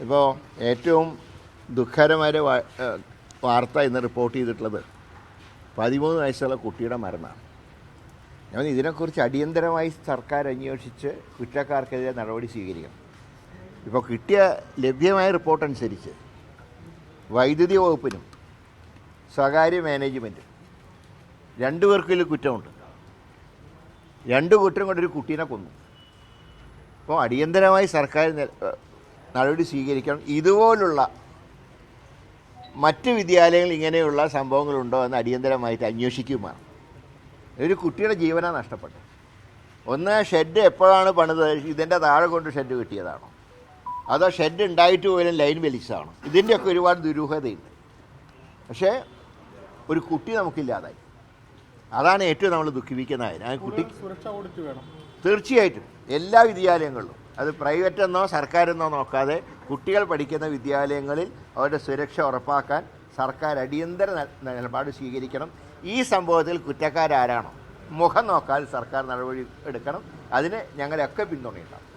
ഇപ്പോൾ ഏറ്റവും ദുഃഖകരമായ വാർത്ത ഇന്ന് റിപ്പോർട്ട് ചെയ്തിട്ടുള്ളത് 13 വയസ്സുള്ള കുട്ടിയുടെ മരണമാണ്. ഞാൻ ഇതിനെക്കുറിച്ച് അടിയന്തരമായി സർക്കാർ അന്വേഷിച്ച് കുറ്റക്കാർക്കെതിരെ നടപടി സ്വീകരിക്കണം. ഇപ്പോൾ കിട്ടിയ ലഭ്യമായ റിപ്പോർട്ട് അനുസരിച്ച് വൈദ്യുതി വകുപ്പിനും സ്വകാര്യ മാനേജ്മെൻറ്റും 2 പേർക്കും ഇതിൽ കുറ്റമുണ്ട്. 2 കുറ്റം കൊണ്ടൊരു കുട്ടീനെ കൊന്നു. അപ്പോൾ അടിയന്തരമായി സർക്കാർ നടപടി സ്വീകരിക്കണം. ഇതുപോലുള്ള മറ്റ് വിദ്യാലയങ്ങളിൽ ഇങ്ങനെയുള്ള സംഭവങ്ങളുണ്ടോ എന്ന് അടിയന്തരമായിട്ട് അന്വേഷിക്കുകയുമാണ്. ഒരു കുട്ടിയുടെ ജീവനാണ് നഷ്ടപ്പെട്ടത്. ഒന്ന്, ഷെഡ് എപ്പോഴാണ് പണിത്? ഇതിൻ്റെ താഴെ കൊണ്ട് ഷെഡ് കിട്ടിയതാണോ, അതോ ഷെഡ് ഉണ്ടായിട്ട് പോലും ലൈൻ വലിച്ചതാണോ? ഇതിൻ്റെയൊക്കെ ഒരുപാട് ദുരൂഹതയുണ്ട്. പക്ഷേ ഒരു കുട്ടി നമുക്കില്ലാതായി. അതാണ് ഏറ്റവും നമ്മൾ ദുഃഖിപ്പിക്കുന്ന കാര്യം. ആ കുട്ടി തീർച്ചയായിട്ടും എല്ലാ വിദ്യാലയങ്ങളിലും, അത് പ്രൈവറ്റ് എന്നോ സർക്കാരെന്നോ നോക്കാതെ കുട്ടികൾ പഠിക്കുന്ന വിദ്യാലയങ്ങളിൽ അവരുടെ സുരക്ഷ ഉറപ്പാക്കാൻ സർക്കാർ അടിയന്തര നിലപാട് സ്വീകരിക്കണം. ഈ സംഭവത്തിൽ കുറ്റക്കാരാരാണോ മുഖം നോക്കാൻ സർക്കാർ നടപടി എടുക്കണം. അതിന് ഞങ്ങളെയൊക്കെ പിന്തുണയുണ്ടാകും.